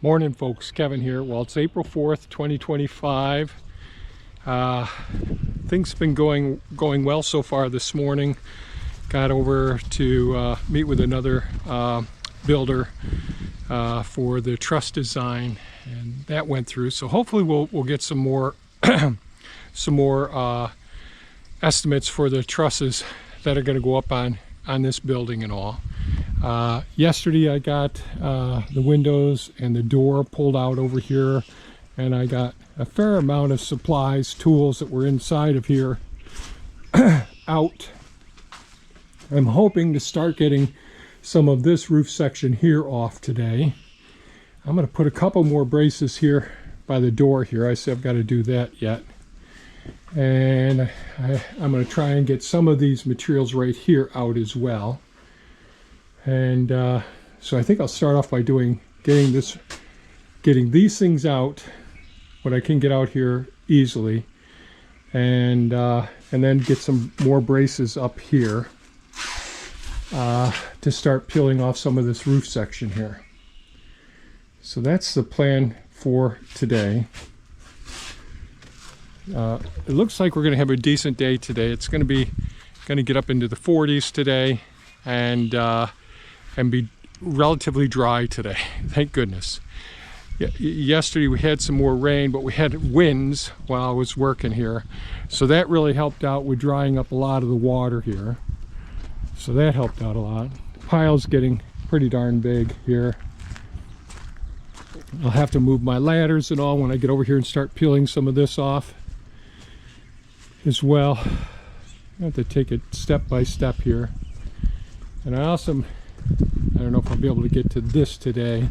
Morning, folks. Kevin here. Well, it's April 4th, 2025. Things have been going well so far this morning. Got over to meet with another builder for the truss design, and that went through. So hopefully we'll get some more estimates for the trusses that are going to go up on this building and all. Yesterday I got the windows and the door pulled out over here, and I got a fair amount of supplies, tools that were inside of here out. I'm hoping to start getting some of this roof section here off today. I'm going to put a couple more braces here by the door here. I say I've got to do that yet. And I'm going to try and get some of these materials right here out as well. And so I think I'll start off by getting these things out, what I can get out here easily, and then get some more braces up here to start peeling off some of this roof section here. So that's the plan for today. It looks like we're going to have a decent day today. It's going to get up into the 40s today, and be relatively dry today. Thank goodness. Yesterday we had some more rain, but we had winds while I was working here, so that really helped out with drying up a lot of the water here. So that helped out a lot. The pile's getting pretty darn big here. I'll have to move my ladders and all when I get over here and start peeling some of this off as well. I have to take it step by step here. And I don't know if I'll be able to get to this today,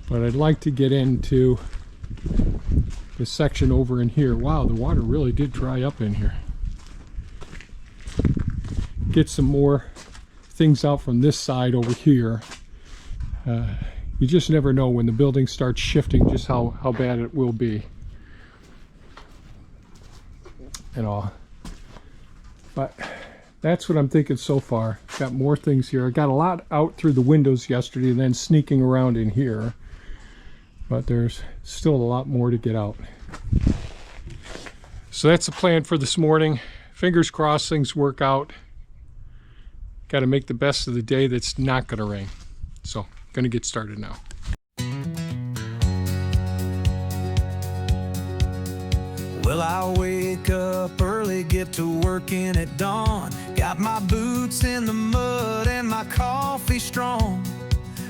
but I'd like to get into the section over in here. Wow, the water really did dry up in here. Get some more things out from this side over here. You just never know when the building starts shifting just how bad it will be and all. But that's what I'm thinking so far. Got more things here. I got a lot out through the windows yesterday and then sneaking around in here, but there's still a lot more to get out. So that's the plan for this morning. Fingers crossed things work out. Got to make the best of the day that's not going to rain. So going to get started now. Well, I wake up early, get to working at dawn. Got my boots in the mud and my coffee strong.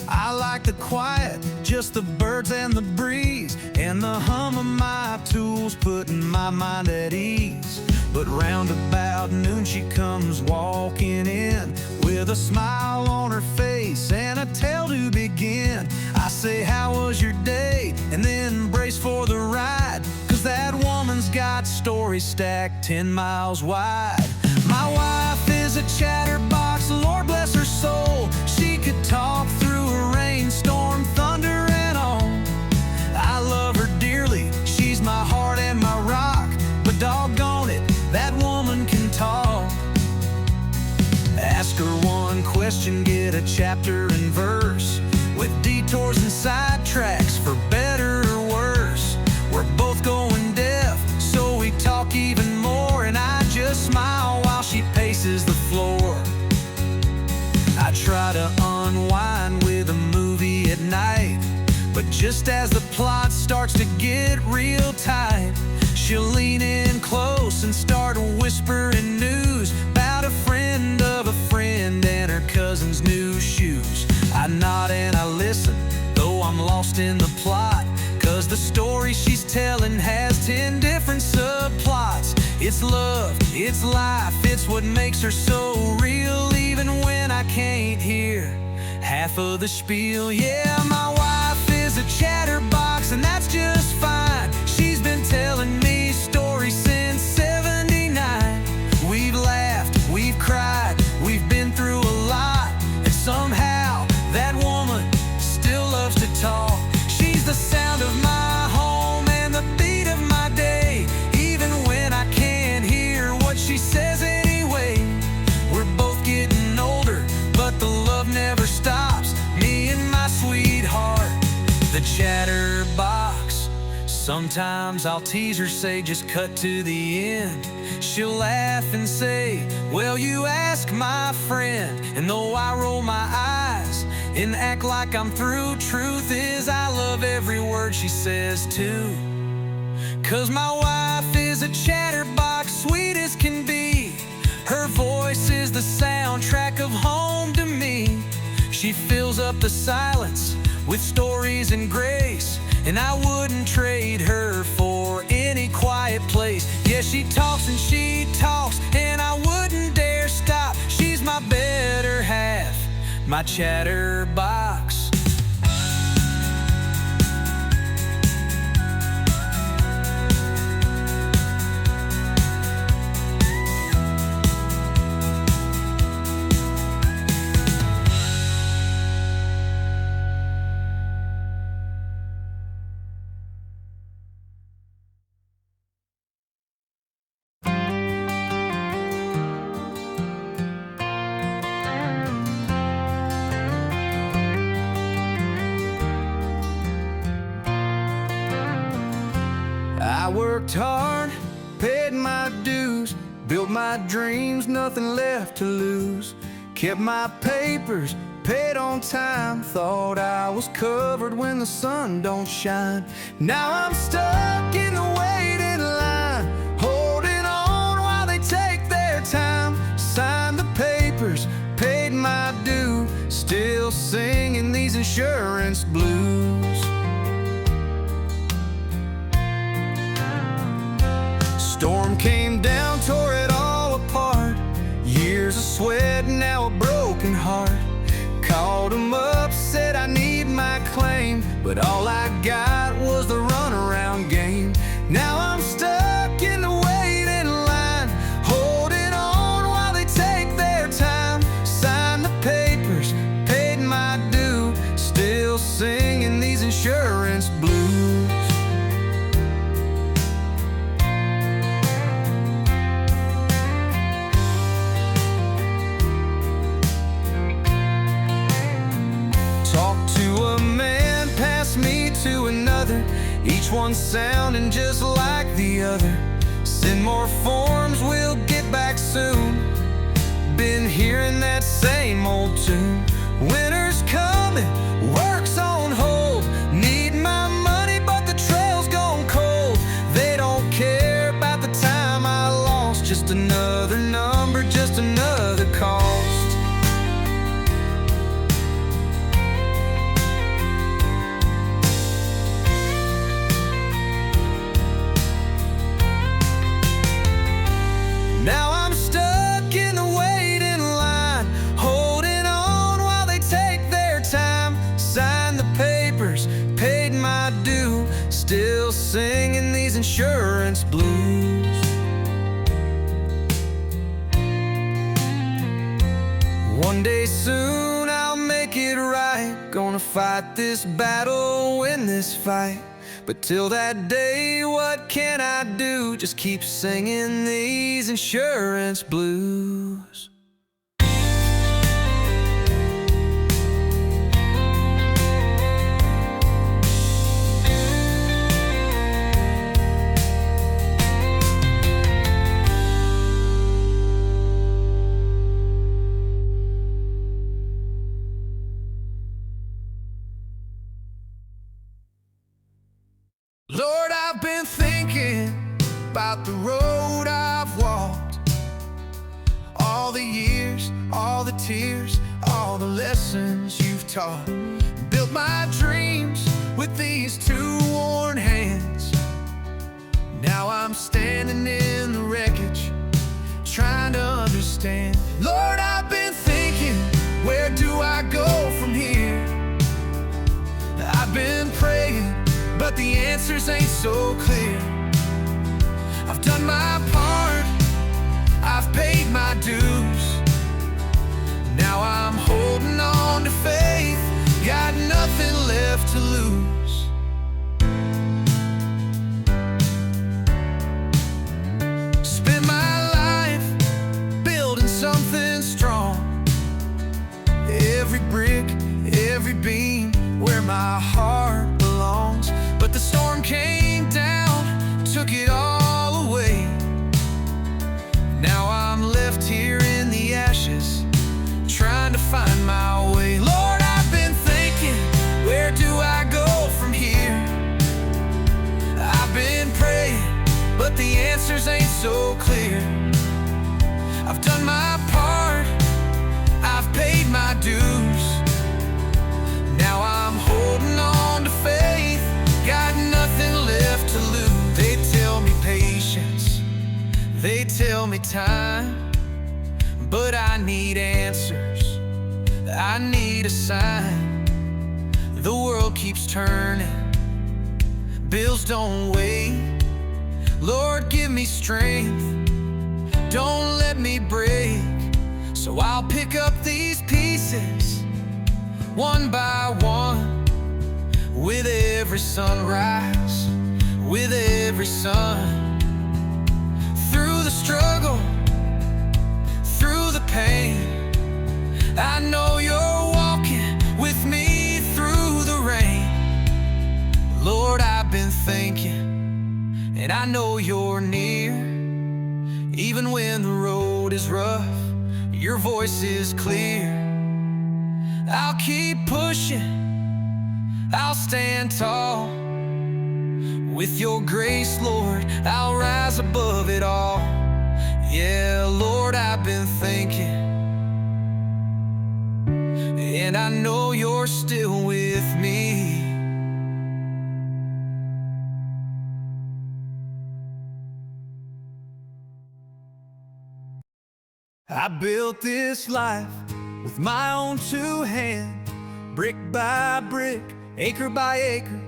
I like the quiet, just the birds and the breeze, and the hum of my tools putting my mind at ease. But round about noon she comes walking in with a smile on her face and a tale to begin. I say, how was your day? And then brace for the ride, 'cause that woman's got stories stacked 10 miles wide. My wife is a chatterbox, Lord bless her soul. She could talk through a rainstorm, thunder and all. I love her dearly, she's my heart and my rock, but doggone it, that woman can talk. Ask her one question, get a chapter and verse, with detours and sidetracks for better or worse. We're both going deaf, so we talk even more, and I just smile while she paces the floor. I try to unwind with a movie at night, but just as the plot starts to get real tight, she'll lean in close and start whispering news about a friend of a friend and her cousin's new shoes. I nod and I listen, though I'm lost in the plot, 'cause the story she's telling has 10 different subplots. It's love, it's life, it's what makes her so real, even when I can't hear half of the spiel. Yeah, my wife is a chatterbox, and that's just fine. She's been telling me stories since '79. We've laughed, we've cried, we've been through a lot, and somehow that woman still loves to talk. She's the sound of my home and the beat of my day, even when I can't hear what she says anyway. We're both getting older, but the love never stops. Me and my sweetheart the chatterbox. Sometimes I'll tease her, say just cut to the end. She'll laugh and say, well, you ask my friend. And though I roll my eyes and act like I'm through, truth is I love every word she says too. 'Cause my wife is a chatterbox, sweet as can be. Her voice is the soundtrack of home to me. She fills up the silence with stories and grace, and I wouldn't trade her for any quiet place. Yeah, she talks and she talks, and I wouldn't dare stop. She's my better half, my chatterbox. I worked hard, paid my dues, built my dreams, nothing left to lose. Kept my papers, paid on time, thought I was covered when the sun don't shine. Now I'm stuck in the waiting line, holding on while they take their time. Signed the papers, paid my due, still singing these insurance blues. Storm came down, tore it all apart. Years of sweat, now a broken heart. Called him up, said I need my claim, but all I got was the runaround game. Now I'm stuck in the waiting line, holding on while they take their time. Signed the papers, paid my due, still singing these insurance blues. To another, each one sounding just like the other. Send more forms, we'll get back soon. Been hearing that same old tune. Winter's coming, work's on hold. Need my money, but the trail's gone cold. They don't care about the time I lost. Just another number, just another cost. Now I'm stuck in the waiting line, holding on while they take their time. Signed the papers, paid my due, still singing these insurance blues. One day soon I'll make it right. Gonna fight this battle, win this fight. But till that day, what can I do? Just keep singing these insurance blues. Lord, I've been thinking about the road I've walked. All the years, all the tears, all the lessons you've taught. Built my dreams with these two worn hands. Now I'm standing in the wreckage, trying to understand. Lord, I've been thinking, where do I go from here? I've been praying, but the answers ain't so clear. I've done my part, I've paid my dues. Now I'm holding on to faith, got nothing left to lose. Spend my life building something strong. Every brick, every beam, where my heart belongs. so clear. I've done my part, I've paid my dues. Now I'm holding on to faith, got nothing left to lose. They tell me patience, they tell me time, but I need answers, I need a sign. The world keeps turning, bills don't wait. Lord, give me strength, don't let me break. So I'll pick up these pieces, one by one, with every sunrise, with every sun. Through the struggle, through the pain, I know you're walking with me through the rain. Lord, I've been thinking, and I know you're near. Even when the road is rough, your voice is clear. I'll keep pushing, I'll stand tall. With your grace, Lord, I'll rise above it all. Yeah, Lord, I've been thinking, and I know you're still with me. I built this life with my own two hands, brick by brick, acre by acre,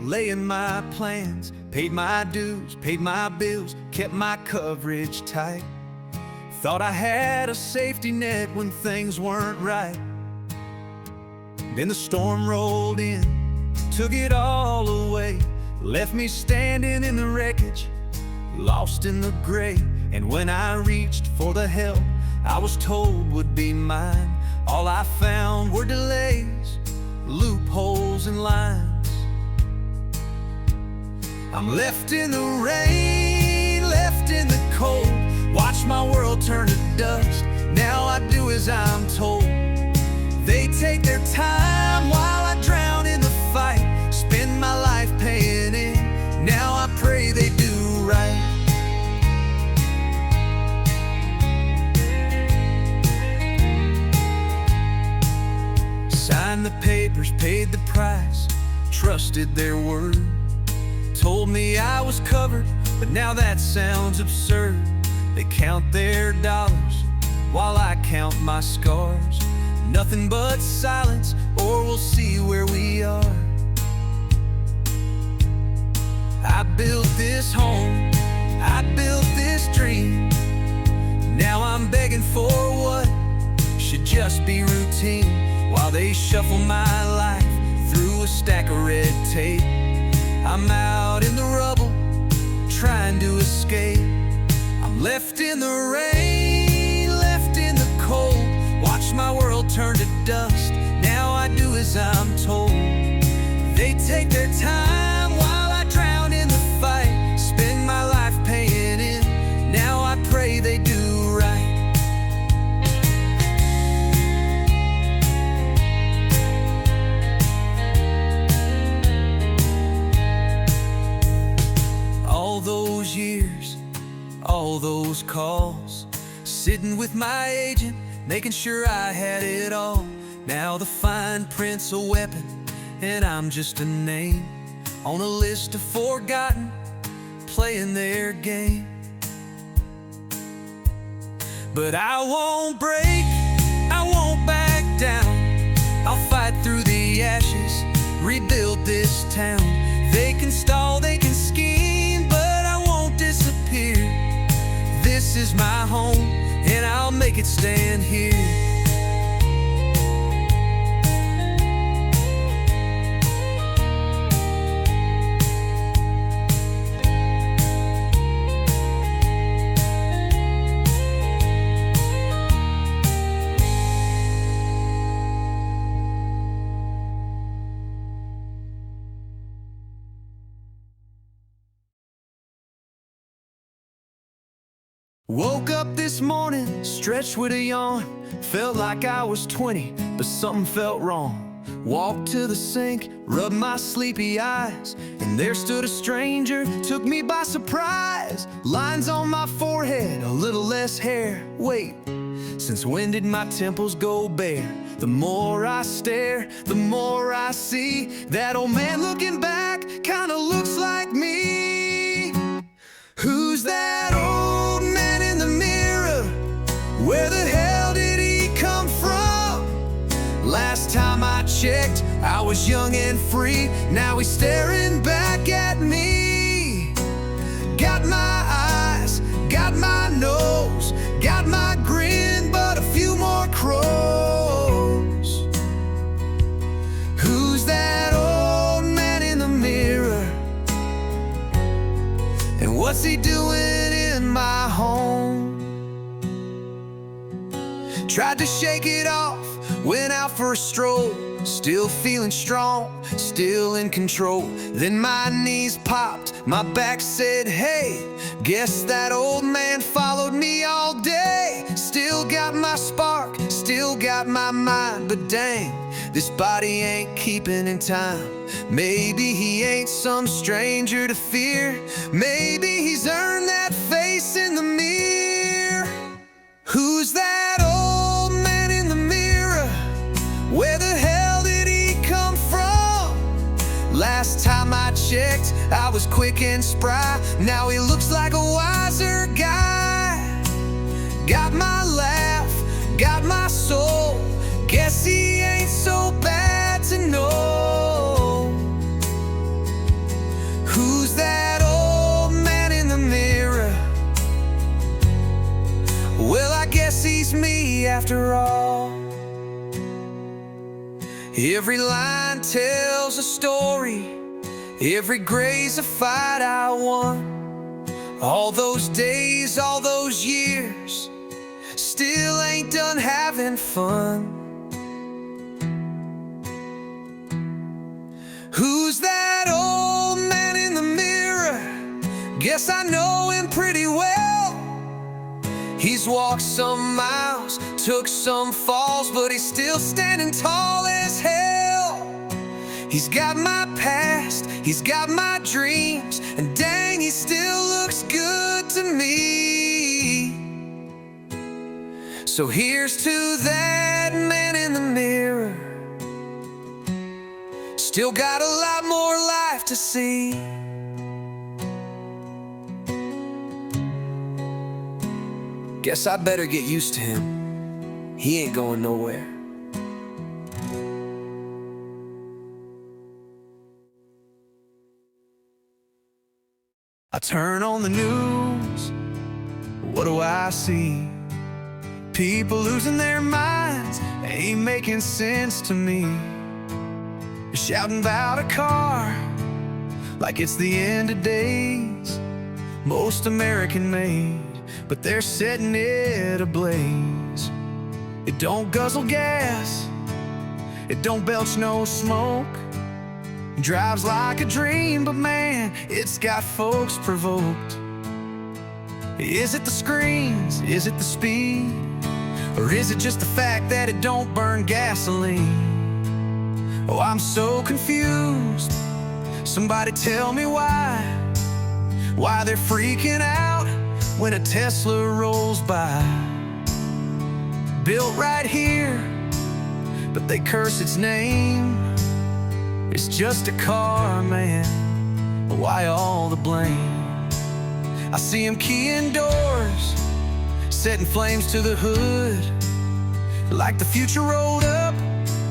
laying my plans. Paid my dues, paid my bills, kept my coverage tight. Thought I had a safety net when things weren't right. Then the storm rolled in, took it all away, left me standing in the wreckage, lost in the gray. And when I reached for the help I was told would be mine, all I found were delays, loopholes and lines. I'm left in the rain, left in the cold, watch my world turn to dust. Now I do as I'm told. They take their time while I drown in the fight, spend my life paying in. Now I pray they do right. Signed the papers, paid the price, trusted their word. Told me I was covered, but now that sounds absurd. They count their dollars while I count my scars. Nothing but silence, or we'll see where we are. I built this home, I built this dream. Now I'm begging for what should just be routine, while they shuffle my life through a stack of red tape. I'm out in the rubble, trying to escape. I'm left in the rain, left in the cold, watch my world turn to dust. Now I do as I'm told. They take their time while I drown in the fight, spend my life paying in. Now I pray they do right. All those years, all those calls, sitting with my agent, making sure I had it all. Now the fine print's a weapon, and I'm just a name on a list of forgotten, playing their game. But I won't break, I won't back down. I'll fight through the ashes, rebuild this town. They can stall, they can scheme, but I won't disappear. This is my home, and I'll make it stand here. Woke up this morning, stretched with a yawn. Felt like I was 20, but something felt wrong. Walked to the sink, rubbed my sleepy eyes, and there stood a stranger, took me by surprise. Lines on my forehead, a little less hair. Wait, since when did my temples go bare? The more I stare, the more I see that old man looking back kinda looks like me. Who's that old man in the mirror? Where the hell did he come from? Last time I checked, I was young and free. Now he's staring back at me. Got my eyes, got my nose, got my grin, but a few more crows. Who's that old man in the mirror? And what's he doing in my home? Tried to shake it off, went out for a stroll. Still feeling strong, still in control. Then my knees popped, my back said, hey. Guess that old man followed me all day. Still got my spark, still got my mind. But dang, this body ain't keeping in time. Maybe he ain't some stranger to fear. Maybe he's earned that face in the mirror. Who's that old man in the mirror? Where the hell did he come from? Last time I checked, I was quick and spry. Now he looks like a wiser guy. Got my laugh, got my soul. Guess he ain't so bad to know. Who's that old man in the mirror? Well, I guess he's me after all. Every line tells a story, every gray's a fight I won. All those days, all those years, still ain't done having fun. Who's that old man in the mirror? Guess I know him pretty well. He's walked some miles, took some falls, but he's still standing tall as hell. He's got my past, he's got my dreams, and dang, he still looks good to me. So here's to that man in the mirror. Still got a lot more life to see. Guess I better get used to him. He ain't going nowhere. I turn on the news. What do I see? People losing their minds. Ain't making sense to me. Shouting about a car like it's the end of days. Most American made, but they're setting it ablaze. It don't guzzle gas, it don't belch no smoke. It drives like a dream, but man, it's got folks provoked. Is it the screens? Is it the speed? Or is it just the fact that it don't burn gasoline? Oh, I'm so confused. Somebody tell me why they're freaking out when a Tesla rolls by. Built right here, but they curse its name. It's just a car, man. Why all the blame? I see them keying doors, setting flames to the hood, like the future rolled up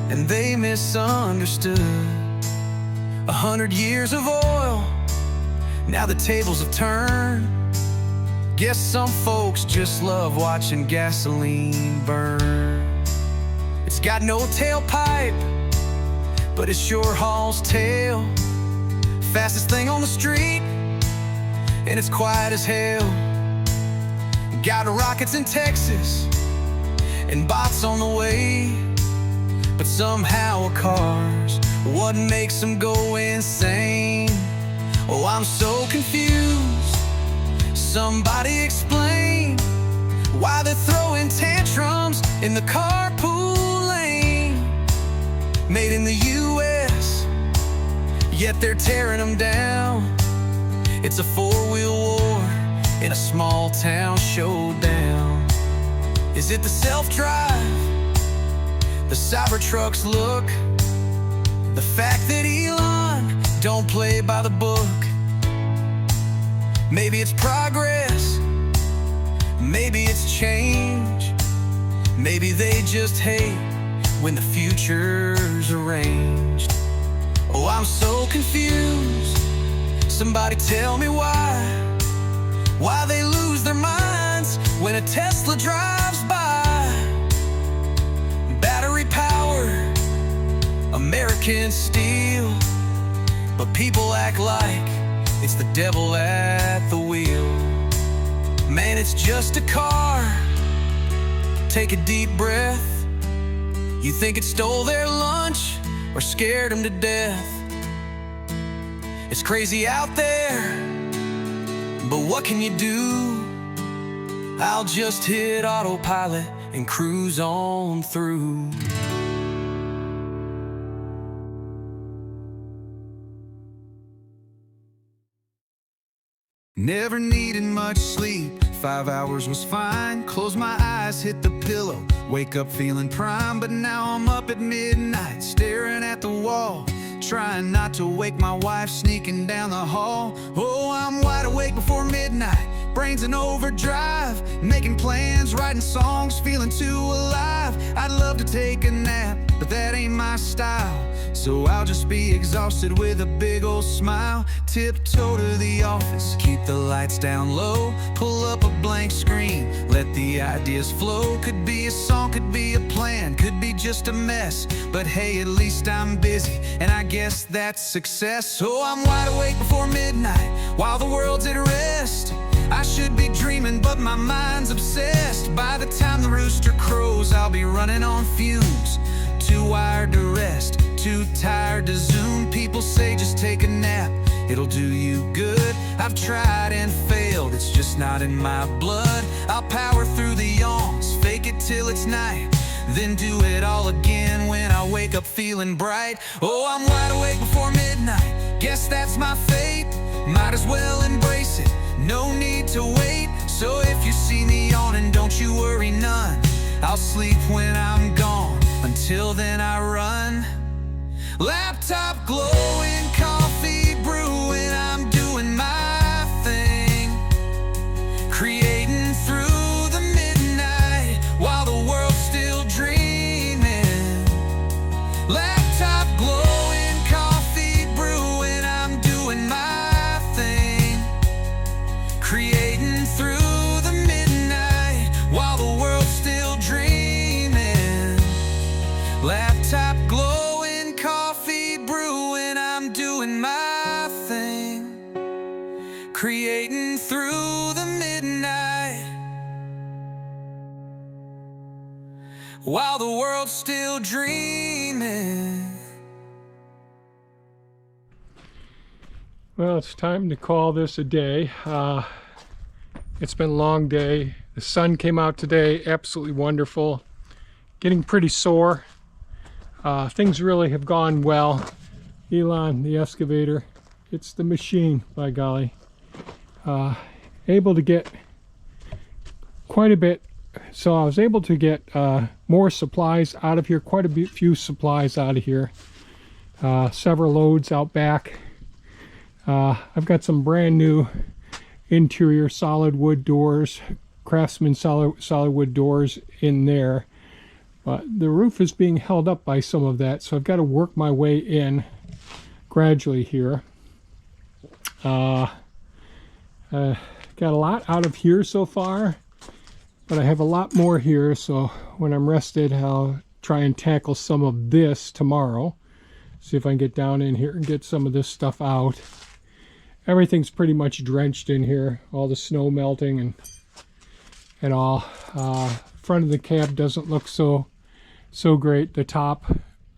and they misunderstood. 100 years of oil, now the tables have turned. Guess some folks just love watching gasoline burn. It's got no tailpipe, but it sure hauls tail. Fastest thing on the street, and it's quiet as hell. Got rockets in Texas and bots on the way, but somehow a car's what makes them go insane. Oh, I'm so confused. Somebody explain why they're throwing tantrums in the carpool lane. made in the US, yet they're tearing them down. It's a four-wheel war in a small town showdown. Is it the self-drive, the Cybertruck's look, the fact that Elon don't play by the book? Maybe it's progress, maybe it's change, maybe they just hate when the future's arranged. Oh, I'm so confused. Somebody tell me why they lose their minds when a Tesla drives by. Battery power, American steel, but people act like it's the devil at the wheel. Man, it's just a car. Take a deep breath. You think it stole their lunch or scared them to death? It's crazy out there, but what can you do? I'll just hit autopilot and cruise on through. Never needed much sleep, 5 hours was fine. Close my eyes, hit the pillow, wake up feeling prime. But now I'm up at midnight, staring at the wall, trying not to wake my wife sneaking down the hall. Oh, I'm wide awake before midnight, brains in overdrive, making plans, writing songs, feeling too alive. I'd love to take a nap, but that ain't my style, so I'll just be exhausted with a big old smile. Tiptoe to the office, keep the lights down low, pull up a blank screen, let the ideas flow. Could be a song, could be a plan, could be just a mess, but hey, at least I'm busy, and I guess that's success. So I'm wide awake before midnight, while the world's at rest. I should be dreaming, but my mind's obsessed. By the time the rooster crows, I'll be running on fumes, too wired to rest, too tired to zoom. People say just take a nap, it'll do you good. I've tried and failed, it's just not in my blood. I'll power through the yawns, fake it till it's night, then do it all again when I wake up feeling bright. Oh, I'm wide awake before midnight, guess that's my fate. Might as well embrace it, no need to wait. So if you see me yawning, don't you worry none, I'll sleep when I'm gone. Until then I run. Laptop glowing, coffee brewing, I'm doing my thing, creating through the midnight while the world's still dreaming. Laptop glowing, coffee brewing, I'm doing my thing, creating through the midnight while the world's still dreaming. Laptop glowing, coffee brewing, I'm doing my thing, creating through the midnight while the world's still dreaming. Well, it's time to call this a day. It's been a long day. The sun came out today, absolutely wonderful. Getting pretty sore. Things really have gone well. Elon, the excavator, it's the machine, by golly. Able to get quite a bit. So I was able to get more supplies out of here, quite a few supplies out of here. Several loads out back. I've got some brand new interior solid wood doors, Craftsman solid wood doors in there. But the roof is being held up by some of that, so I've got to work my way in gradually here. Got a lot out of here so far, but I have a lot more here, so when I'm rested, I'll try and tackle some of this tomorrow. See if I can get down in here and get some of this stuff out. Everything's pretty much drenched in here, all the snow melting and all. Front of the cab doesn't look so great. The top,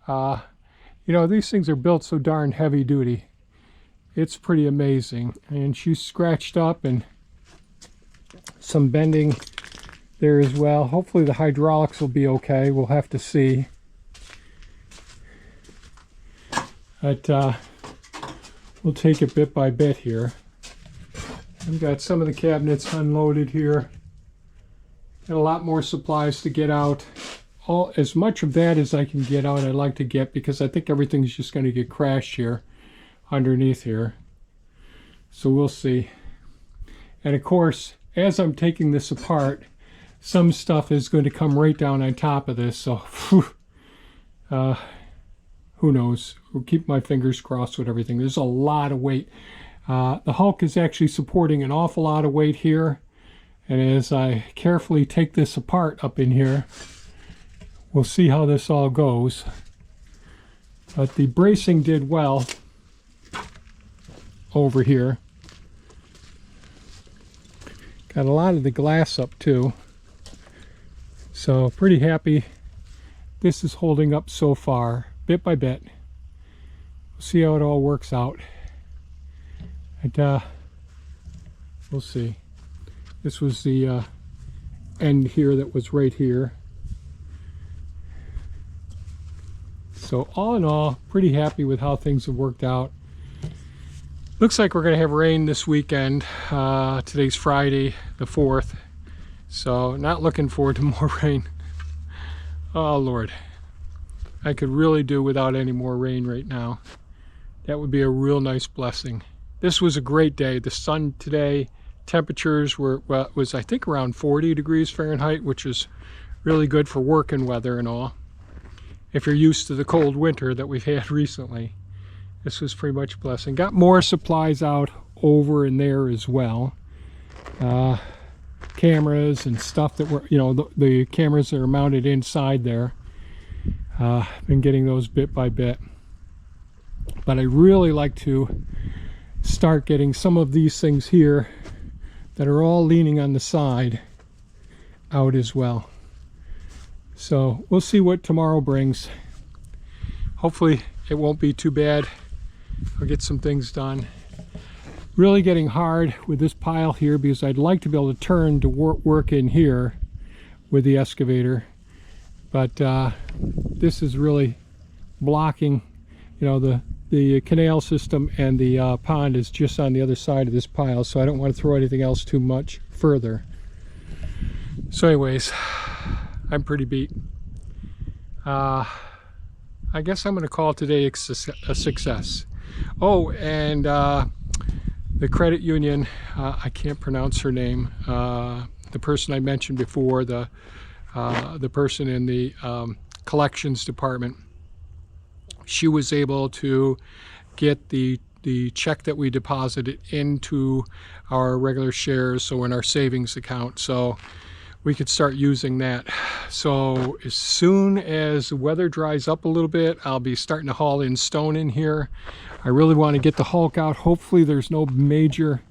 you know, these things are built so darn heavy duty. It's pretty amazing. And she's scratched up and some bending there as well. Hopefully the hydraulics will be okay. We'll have to see. But we'll take it bit by bit here. I've got some of the cabinets unloaded here. Got a lot more supplies to get out. As much of that as I can get out, I'd like to get, because I think everything's just going to get crashed here underneath here. So we'll see. And of course, as I'm taking this apart, some stuff is going to come right down on top of this. So who knows? We'll keep my fingers crossed with everything. There's a lot of weight. The Hulk is actually supporting an awful lot of weight here. And as I carefully take this apart up in here, we'll see how this all goes. But the bracing did well over here. Got a lot of the glass up too. So pretty happy this is holding up so far, bit by bit. We'll see how it all works out. And we'll see. This was the end here that was right here. So all in all, pretty happy with how things have worked out. Looks like we're going to have rain this weekend. Today's Friday the 4th. So not looking forward to more rain. Oh Lord. I could really do without any more rain right now. That would be a real nice blessing. This was a great day. The sun today, temperatures were, well, was I think around 40 degrees Fahrenheit, which is really good for working weather and all. If you're used to the cold winter that we've had recently, this was pretty much a blessing. Got more supplies out over in there as well. Cameras and stuff that were, you know, the cameras that are mounted inside there. Been getting those bit by bit. But I really like to start getting some of these things here that are all leaning on the side out as well. So we'll see what tomorrow brings. Hopefully it won't be too bad. I'll get some things done. Really getting hard with this pile here because I'd like to be able to turn to work in here with the excavator. But this is really blocking, you know, the canal system, and the pond is just on the other side of this pile, so I don't want to throw anything else too much further. So anyways, I'm pretty beat. I guess I'm going to call today a success. Oh, and the credit union, I can't pronounce her name. The person I mentioned before, the person in the collections department, she was able to get the check that we deposited into our regular shares, so in our savings account, so we could start using that. So as soon as the weather dries up a little bit, I'll be starting to haul in stone in here. I really want to get the Hulk out. Hopefully there's no major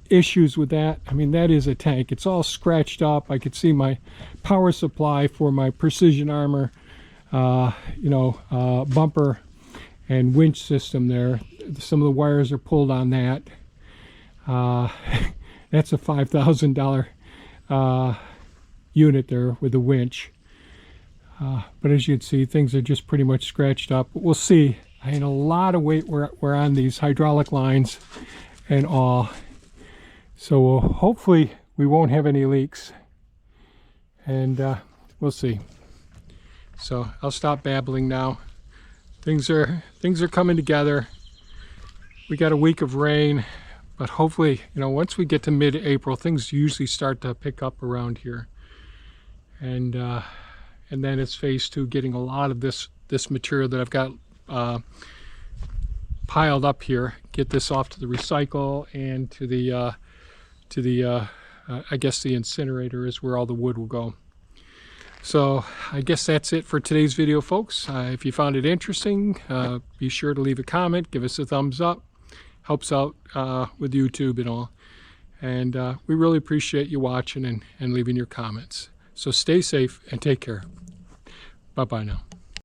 issues with that. I mean, that is a tank. It's all scratched up. I could see my power supply for my precision armor, you know, bumper and winch system there. Some of the wires are pulled on that. That's a $5,000 unit there with the winch. But as you can see, things are just pretty much scratched up. But we'll see. I mean, a lot of weight we're on these hydraulic lines and all. So hopefully we won't have any leaks. And we'll see. So I'll stop babbling now. Things are coming together. We got a week of rain, but hopefully, you know, once we get to mid-April, things usually start to pick up around here. And then it's phase 2, getting a lot of this material that I've got piled up here. Get this off to the recycle and to the I guess the incinerator is where all the wood will go. So I guess that's it for today's video, folks. If you found it interesting, be sure to leave a comment, give us a thumbs up. Helps out with YouTube and all. And we really appreciate you watching and leaving your comments. So stay safe and take care. Bye-bye now.